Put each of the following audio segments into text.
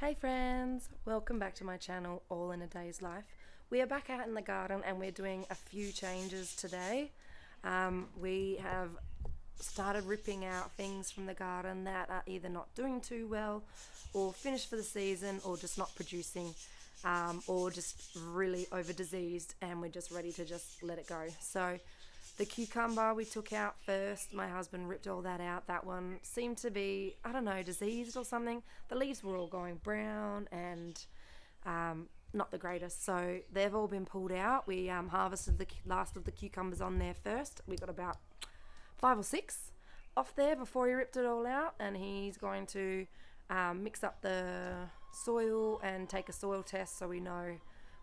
Hey friends, welcome back to my channel All in a Day's Life. We are back out in the garden and we're doing a few changes today. We have started ripping out things from the garden that are either not doing too well or finished for the season or just not producing or just really over diseased, and we're just ready to just let it go. So the cucumber we took out first. My husband ripped all that out. That one seemed to be, I don't know, diseased or something. The leaves were all going brown and not the greatest. So they've all been pulled out. We harvested the last of the cucumbers on there first. We got about 5 or 6 off there before he ripped it all out. And he's going to mix up the soil and take a soil test so we know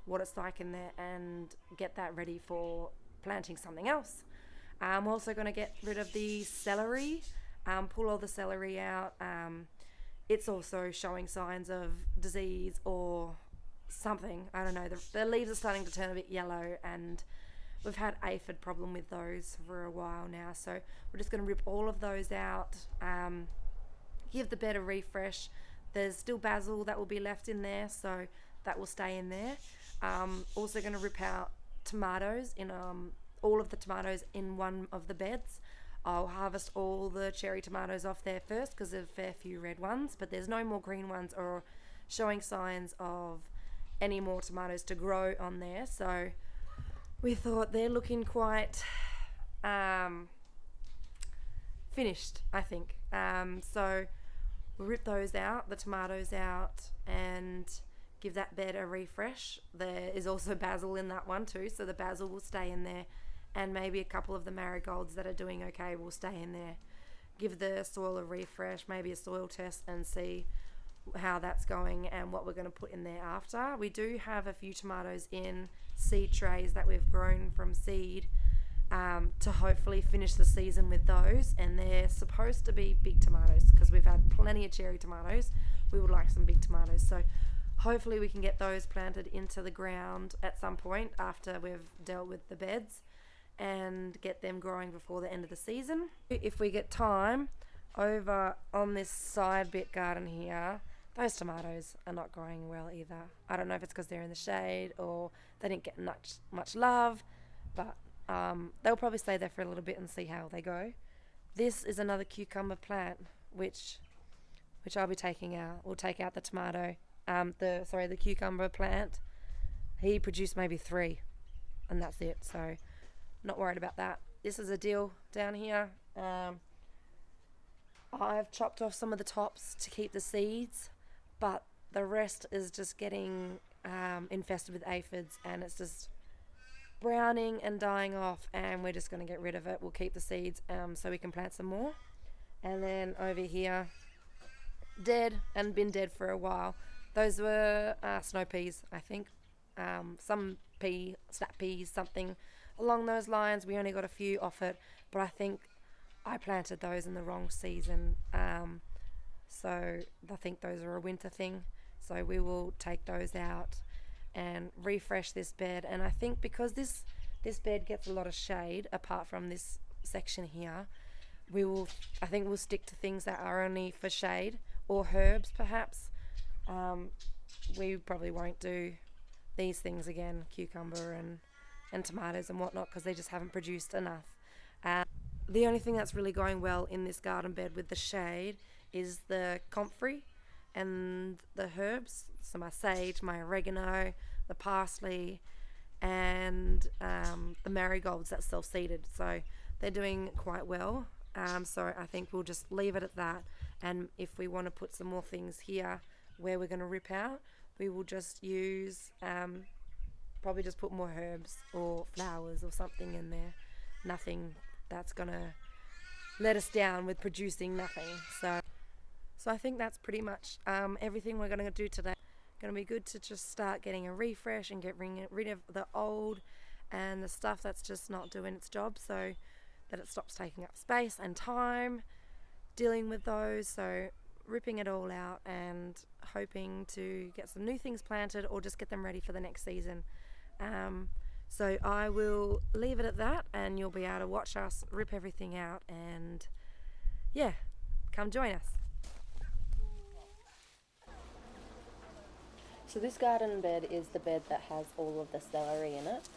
what it's like in there and get that ready for planting something else. I'm also going to get rid of the celery, pull all the celery out. It's also showing signs of disease or something. I don't know. The leaves are starting to turn a bit yellow, and we've had aphid problem with those for a while now. So we're just going to rip all of those out, give the bed a refresh. There's still basil that will be left in there, so that will stay in there. Also going to rip out tomatoes in all of the tomatoes in one of the beds. I'll harvest all the cherry tomatoes off there first because there's a fair few red ones, but there's no more green ones or showing signs of any more tomatoes to grow on there. So we thought they're looking quite finished, I think. So we'll rip those out, the tomatoes out, and give that bed a refresh. There is also basil in that one too, so the basil will stay in there, and maybe a couple of the marigolds that are doing okay will stay in there. Give the soil a refresh, maybe a soil test, and see how that's going and what we're going to put in there after. We do have a few tomatoes in seed trays that we've grown from seed to hopefully finish the season with those, and they're supposed to be big tomatoes because we've had plenty of cherry tomatoes. We would like some big tomatoes, so hopefully we can get those planted into the ground at some point after we've dealt with the beds and get them growing before the end of the season. If we get time, over on this side bit garden here, those tomatoes are not growing well either. I don't know if it's because they're in the shade or they didn't get much love, but they'll probably stay there for a little bit and see how they go. This is another cucumber plant which I'll be taking out. We'll take out the tomato. The cucumber plant. He produced maybe 3, and that's it. So, not worried about that. This is a deal down here. I've chopped off some of the tops to keep the seeds, but the rest is just getting infested with aphids, and it's just browning and dying off. And we're just going to get rid of it. We'll keep the seeds so we can plant some more. And then over here, dead and been dead for a while. Those were snow peas, I think. Some snap peas, something along those lines. We only got a few off it, but I think I planted those in the wrong season. So I think those are a winter thing. So we will take those out and refresh this bed. And I think because this bed gets a lot of shade, apart from this section here, I think we'll stick to things that are only for shade, or herbs perhaps. We probably won't do these things again, cucumber and tomatoes and whatnot, because they just haven't produced enough. The only thing that's really going well in this garden bed with the shade is the comfrey and the herbs. So my sage, my oregano, the parsley, and the marigolds that's self-seeded. So they're doing quite well. So I think we'll just leave it at that. And if we want to put some more things here where we're going to rip out, we will just use probably just put more herbs or flowers or something in there. Nothing that's going to let us down with producing nothing. So I think that's pretty much everything we're going to do today. Going to be good to just start getting a refresh and get rid of the old and the stuff that's just not doing its job, so that it stops taking up space and time dealing with those. So ripping it all out and hoping to get some new things planted or just get them ready for the next season. So I will leave it at that, and you'll be able to watch us rip everything out, and yeah, come join us. So this garden bed is the bed that has all of the celery in it.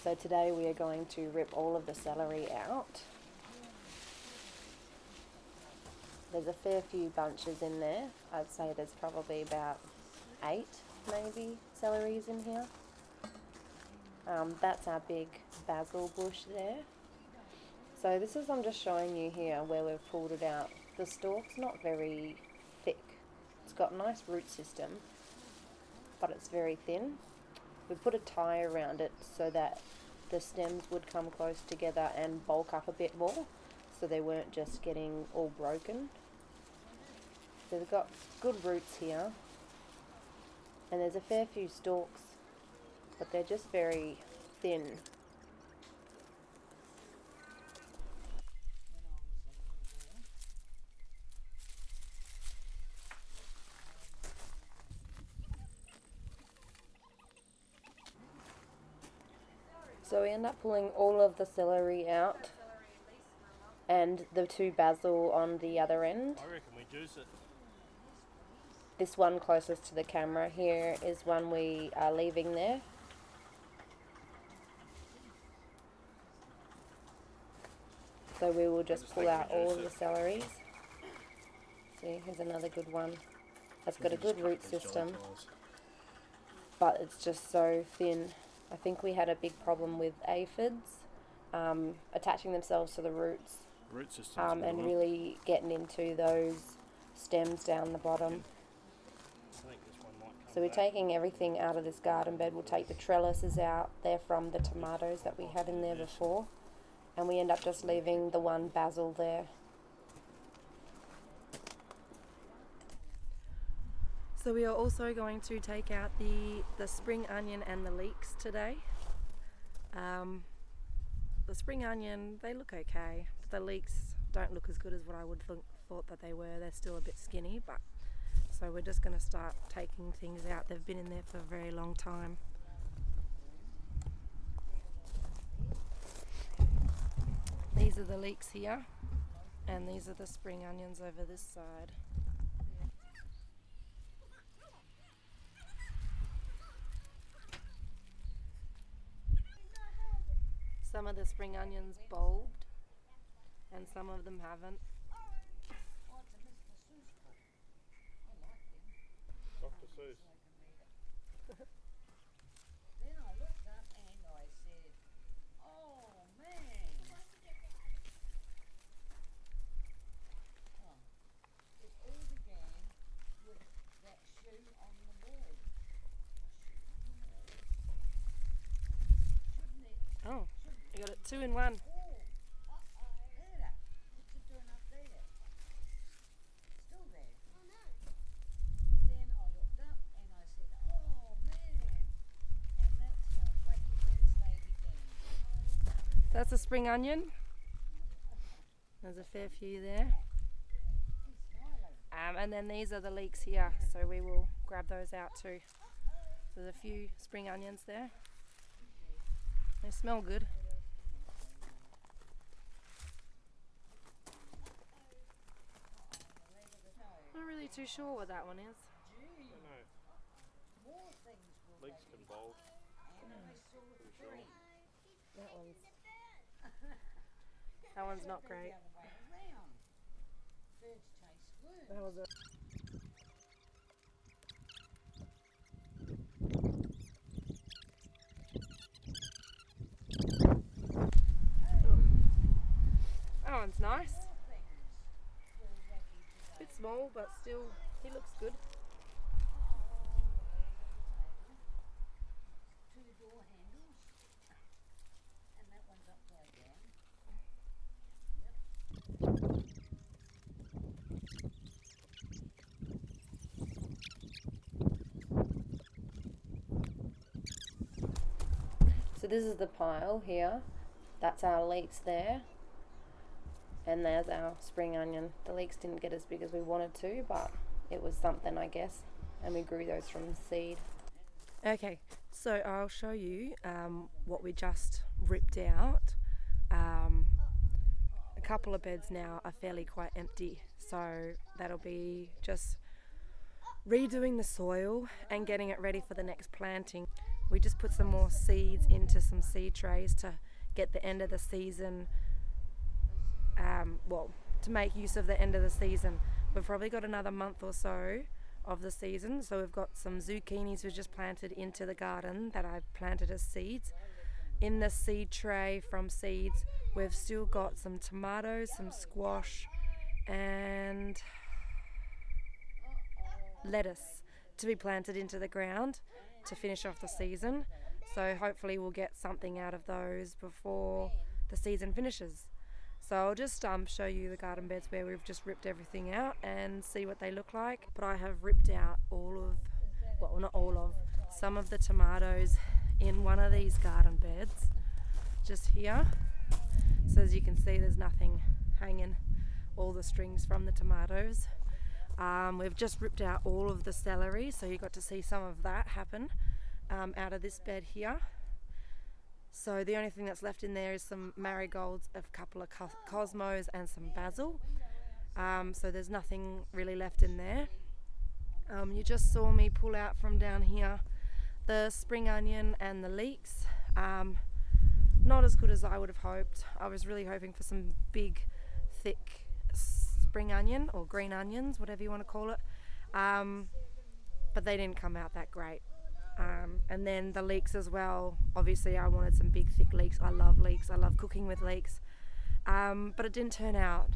So today we are going to rip all of the celery out. There's a fair few bunches in there. I'd say there's probably about 8 maybe celeries in here. That's our big basil bush there. So this is, I'm just showing you here where we've pulled it out. The stalk's not very thick. It's got a nice root system, but it's very thin. We put a tie around it so that the stems would come close together and bulk up a bit more, so they weren't just getting all broken. So they've got good roots here, and there's a fair few stalks, but they're just very thin. So we end up pulling all of the celery out and the 2 basil on the other end. I reckon we juice it. This one closest to the camera here is one we are leaving there. So we will just pull out all of the celeries. See, here's another good one. It's got a good root system, but it's just so thin. I think we had a big problem with aphids attaching themselves to the roots, and really getting into those stems down the bottom. So we're taking everything out of this garden bed. We'll take the trellises out. They're from the tomatoes that we had in there before. And we end up just leaving the one basil there. So we are also going to take out the spring onion and the leeks today. The spring onion, they look okay. But the leeks don't look as good as what I would thought that they were. They're still a bit skinny, but so we're just going to start taking things out. They've been in there for a very long time. These are the leeks here, and these are the spring onions over this side. Some of the spring onions bulbed, and some of them haven't. Dr. Seuss. Then I looked up and I said, oh man. Oh, it all began with that shoe on the wall. Shouldn't it? Oh, you got it 2 in 1. Oh, there. What's it doing up there? Still there. Oh no. Then I looked up and I said, oh man. And that's Wacky Wednesday began. That's a spring onion. There's a fair few there. And then these are the leeks here, so we will grab those out too. So there's a few spring onions there. They smell good. Not really too sure what that one is. Leeks can bulb. That one's not great. That was a That one's nice. Bit small, but still, he looks good. Two door handles. And that one's upside down. So this is the pile here. That's our leeks there. And there's our spring onion. The leeks didn't get as big as we wanted to, but it was something, I guess. And we grew those from seed. Okay, so I'll show you what we just ripped out. A couple of beds now are fairly quite empty, so that'll be just redoing the soil and getting it ready for the next planting. We just put some more seeds into some seed trays to get the end of the season, to make use of the end of the season. We've probably got another month or so of the season, so we've got some zucchinis we just planted into the garden that I planted as seeds. In the seed tray from seeds, we've still got some tomatoes, some squash, and lettuce to be planted into the ground to finish off the season. So hopefully we'll get something out of those before the season finishes. So I'll just show you the garden beds where we've just ripped everything out and see what they look like. But I have ripped out some of the tomatoes in one of these garden beds just here. So as you can see, there's nothing hanging, all the strings from the tomatoes. We've just ripped out all of the celery, so you got to see some of that happen out of this bed here. So the only thing that's left in there is some marigolds, a couple of cosmos and some basil. So there's nothing really left in there. You just saw me pull out from down here the spring onion and the leeks. Not as good as I would have hoped. I was really hoping for some big, thick spring onion or green onions, whatever you want to call it. But they didn't come out that great. And then the leeks as well. Obviously I wanted some big thick leeks. I love leeks. I love cooking with leeks. But it didn't turn out.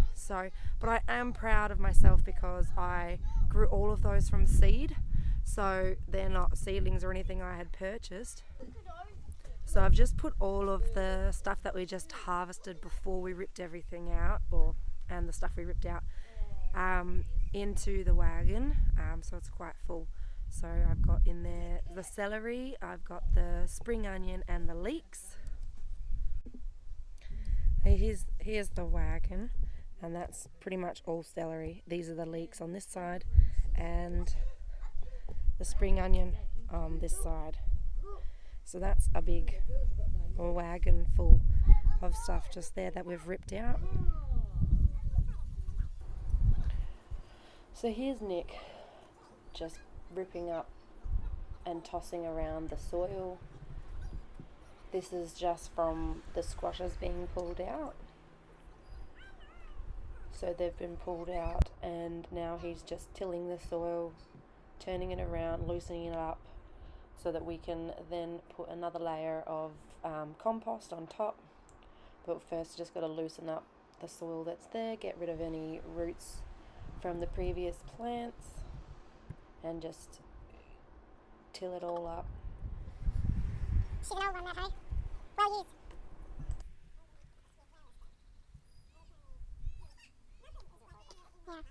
But I am proud of myself because I grew all of those from seed. So they're not seedlings or anything I had purchased. So I've just put all of the stuff that we just harvested before we ripped everything out, and the stuff we ripped out, into the wagon. So it's quite full. So I've got in there the celery, I've got the spring onion and the leeks. Here's the wagon, and that's pretty much all celery. These are the leeks on this side and the spring onion on this side. So that's a big wagon full of stuff just there that we've ripped out. So here's Nick just ripping up and tossing around the soil. This is just from the squashes being pulled out. So they've been pulled out and now he's just tilling the soil, turning it around, loosening it up so that we can then put another layer of compost on top. But first just got to loosen up the soil that's there, get rid of any roots from the previous plants and just till it all up. She's an old one, that hoe. Well used. Yeah.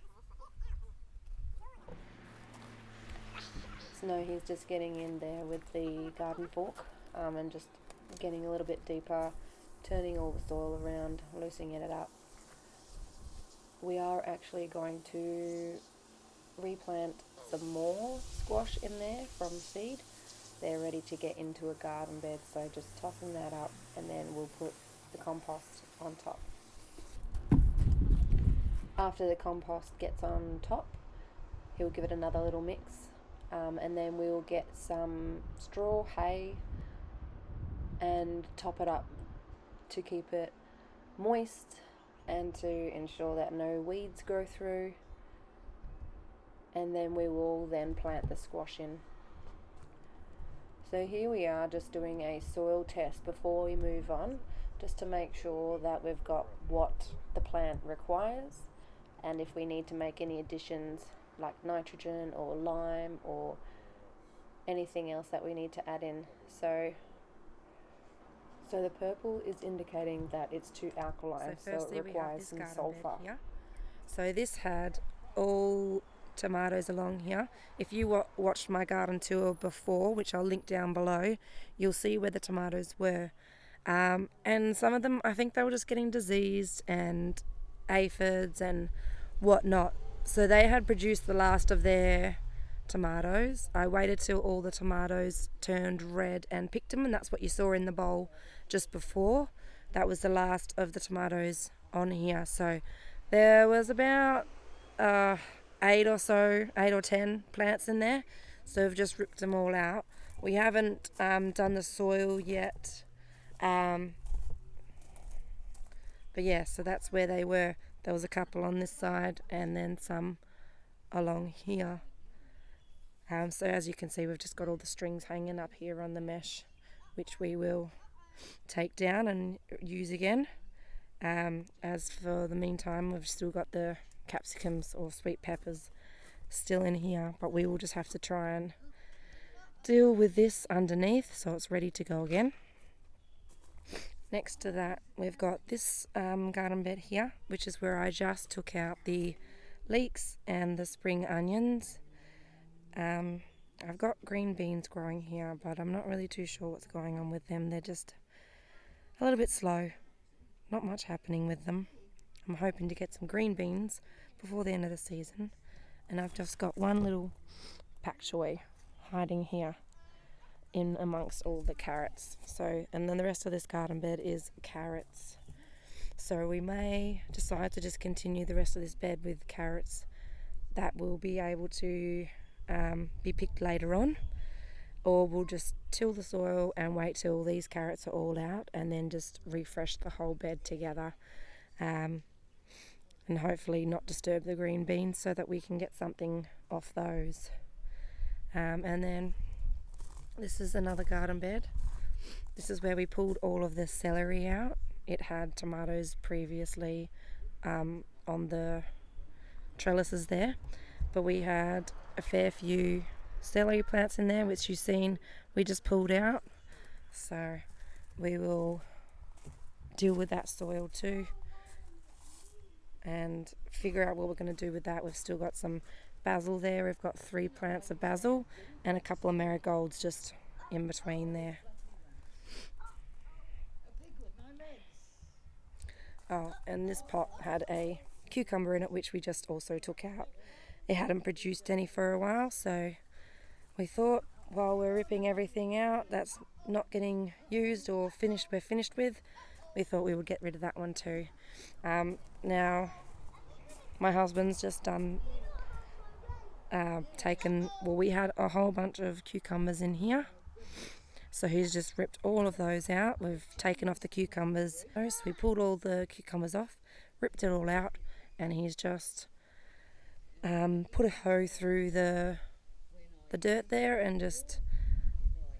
So now he's just getting in there with the garden fork and just getting a little bit deeper, turning all the soil around, loosening it up. We are actually going to replant some more squash in there from seed. They're ready to get into a garden bed, so just tossing that up and then we'll put the compost on top. After the compost gets on top, he'll give it another little mix, and then we'll get some straw, hay, and top it up to keep it moist and to ensure that no weeds grow through. And then we will then plant the squash in. So here we are just doing a soil test before we move on, just to make sure that we've got what the plant requires and if we need to make any additions like nitrogen or lime or anything else that we need to add in. So the purple is indicating that it's too alkaline, so it requires some sulfur. So this had all tomatoes along here. If you watched my garden tour before, which I'll link down below, you'll see where the tomatoes were. And some of them, I think they were just getting diseased and aphids and whatnot. So they had produced the last of their tomatoes. I waited till all the tomatoes turned red and picked them, and that's what you saw in the bowl just before. That was the last of the tomatoes on here. So there was about 8 or 10 plants in there. So we've just ripped them all out. We haven't done the soil yet. But yeah, so that's where they were. There was a couple on this side and then some along here. So as you can see, we've just got all the strings hanging up here on the mesh, which we will take down and use again. As for the meantime, we've still got the capsicums or sweet peppers still in here, but we will just have to try and deal with this underneath so it's ready to go again. Next to that, we've got this garden bed here, which is where I just took out the leeks and the spring onions. I've got green beans growing here, but I'm not really too sure what's going on with them. They're just a little bit slow. Not much happening with them. I'm hoping to get some green beans before the end of the season. And I've just got one little pak choy hiding here in amongst all the carrots. So, and then the rest of this garden bed is carrots. So we may decide to just continue the rest of this bed with carrots that will be able to be picked later on, or we'll just till the soil and wait till these carrots are all out and then just refresh the whole bed together, and hopefully not disturb the green beans so that we can get something off those. And then this is another garden bed. This is where we pulled all of the celery out. It had tomatoes previously on the trellises there, but we had a fair few celery plants in there, which you've seen we just pulled out. So we will deal with that soil too and figure out what we're going to do with that. We've still got some basil there. We've got 3 plants of basil and a couple of marigolds just in between there. Oh, and this pot had a cucumber in it, which we just also took out. It hadn't produced any for a while, so we thought while we're ripping everything out that's not getting used or we're finished with, we thought we would get rid of that one too. Now my husband's just we had a whole bunch of cucumbers in here, so he's just ripped all of those out. We've taken off the cucumbers, so we pulled all the cucumbers off, ripped it all out, and he's just put a hoe through the dirt there and just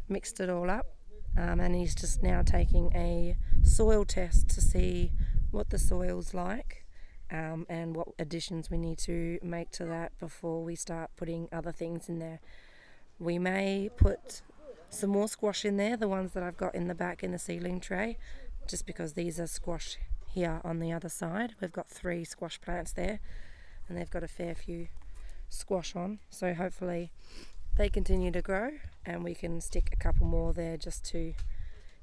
mixed it all up, and he's just now taking a soil test to see what the soil's like, and what additions we need to make to that before we start putting other things in there. We may put some more squash in there, the ones that I've got in the back in the seedling tray, just because these are squash here on the other side. We've got 3 squash plants there and they've got a fair few squash on, so hopefully they continue to grow and we can stick a couple more there just to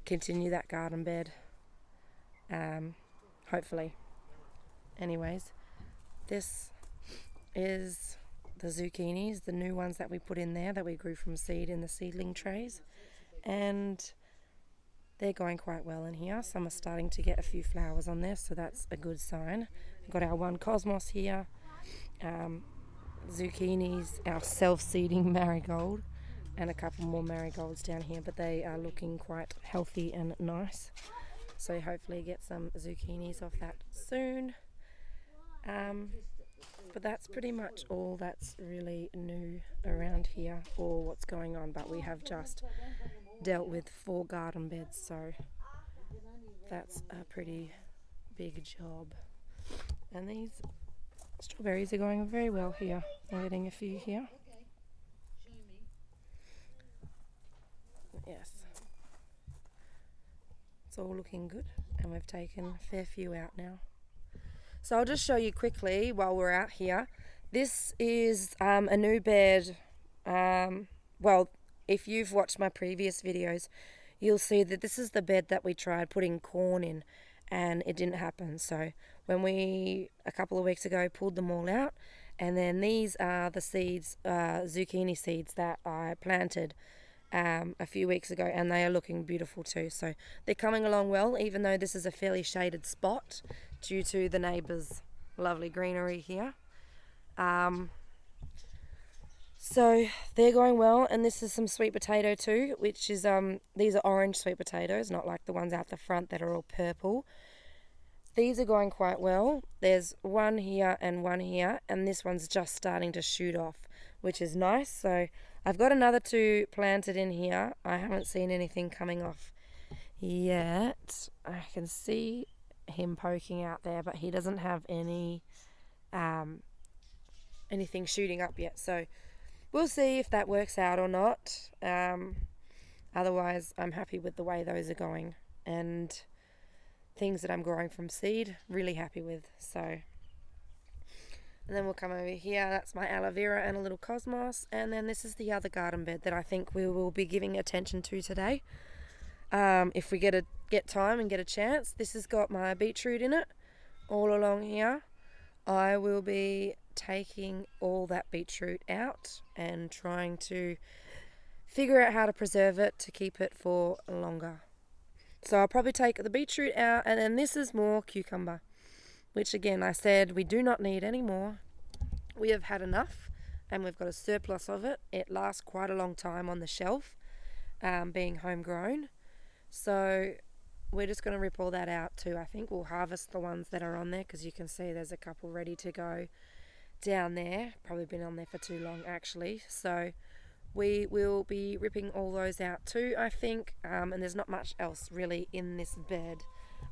continue that garden bed, hopefully. Anyways, this is the zucchinis, the new ones that we put in there that we grew from seed in the seedling trays, and they're going quite well in here. Some are starting to get a few flowers on there, so that's a good sign. We've got our one cosmos here, zucchinis, our self-seeding marigold, and a couple more marigolds down here, but they are looking quite healthy and nice, so hopefully get some zucchinis off that soon. But that's pretty much all that's really new around here, or what's going on. But we have just dealt with 4 garden beds, so that's a pretty big job. And these strawberries are going very well here. I'm getting a few here. Yes, it's all looking good, and we've taken a fair few out now. So I'll just show you quickly while we're out here. This is a new bed. Well, if you've watched my previous videos, you'll see that this is the bed that we tried putting corn in and it didn't happen. So when we, a couple of weeks ago, pulled them all out, and then these are the seeds, zucchini seeds that I planted a few weeks ago, and they are looking beautiful too. So they're coming along well, even though this is a fairly shaded spot due to the neighbours' lovely greenery here. So they're going well, and this is some sweet potato too, which is these are orange sweet potatoes, not like the ones out the front that are all purple. These are going quite well. There's one here, and this one's just starting to shoot off, which is nice. So I've got another 2 planted in here. I haven't seen anything coming off yet. I can see him poking out there, but he doesn't have anything shooting up yet. So we'll see if that works out or not. Otherwise, I'm happy with the way those are going, and things that I'm growing from seed, really happy with. So, and then we'll come over here. That's my aloe vera and a little cosmos, and then this is the other garden bed that I think we will be giving attention to today. If we get time and get a chance. This has got my beetroot in it all along here. I will be taking all that beetroot out and trying to figure out how to preserve it to keep it for longer. So I'll probably take the beetroot out, and then this is more cucumber, which again I said we do not need any more. We have had enough, and we've got a surplus of it. It lasts quite a long time on the shelf, being homegrown. So we're just going to rip all that out too. I think we'll harvest the ones that are on there, because you can see there's a couple ready to go down there. Probably been on there for too long actually. So we will be ripping all those out too, I think. And there's not much else really in this bed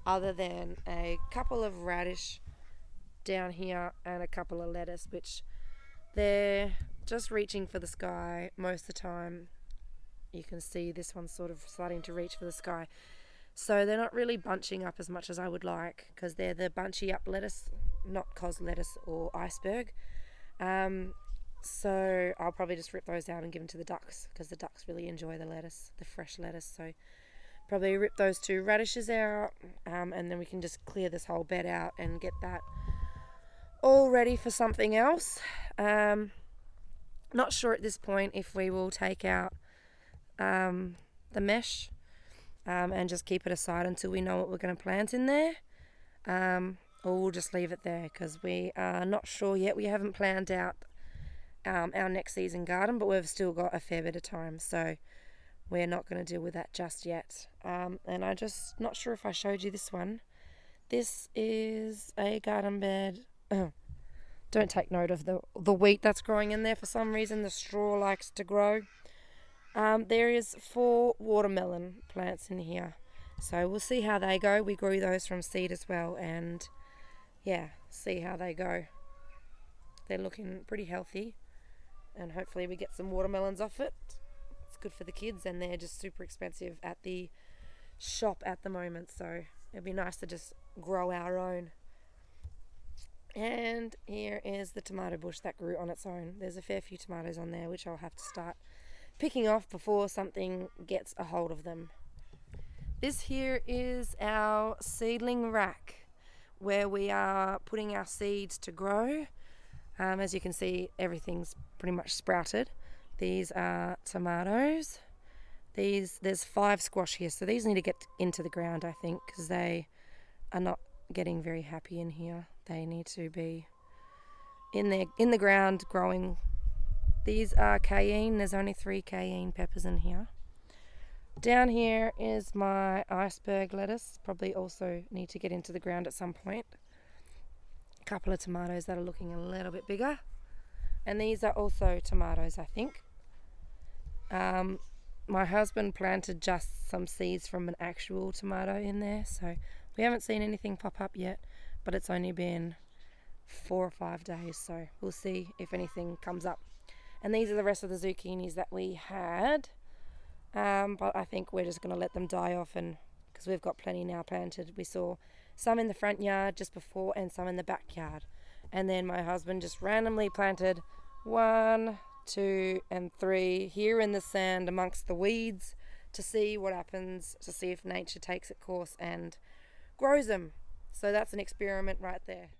other than a couple of radish down here and a couple of lettuce, which they're just reaching for the sky most of the time. You can see this one's sort of starting to reach for the sky. So they're not really bunching up as much as I would like, because they're the bunchy up lettuce, not cos lettuce or iceberg. So I'll probably just rip those out and give them to the ducks, because the ducks really enjoy the lettuce, the fresh lettuce. So probably rip those 2 radishes out, and then we can just clear this whole bed out and get that all ready for something else. Not sure at this point if we will take out the mesh and just keep it aside until we know what we're going to plant in there, or we'll just leave it there, because we are not sure yet. We haven't planned out our next season garden, but we've still got a fair bit of time, so we're not going to deal with that just yet. And I'm just not sure if I showed you this one. This is a garden bed. Don't take note of the wheat that's growing in there. For some reason the straw likes to grow. There is 4 watermelon plants in here, so we'll see how they go. We grew those from seed as well, and yeah, see how they go. They're looking pretty healthy, and hopefully we get some watermelons off it. It's good for the kids, and they're just super expensive at the shop at the moment, so it'd be nice to just grow our own. And here is the tomato bush that grew on its own. There's a fair few tomatoes on there, which I'll have to start picking off before something gets a hold of them. This here is our seedling rack, where we are putting our seeds to grow. As you can see, everything's pretty much sprouted. These are tomatoes. There's 5 squash here, so these need to get into the ground, I think, because they are not getting very happy in here. They need to be in the ground growing. These are cayenne. There's only 3 cayenne peppers in here. Down here is my iceberg lettuce. Probably also need to get into the ground at some point. A couple of tomatoes that are looking a little bit bigger. And these are also tomatoes, I think. My husband planted just some seeds from an actual tomato in there, so we haven't seen anything pop up yet, but it's only been 4 or 5 days, so we'll see if anything comes up. And these are the rest of the zucchinis that we had, but I think we're just going to let them die off, and because we've got plenty now planted. We saw some in the front yard just before and some in the backyard, and then my husband just randomly planted 1, 2 and 3 here in the sand amongst the weeds to see what happens, to see if nature takes its course and grows them. So that's an experiment right there.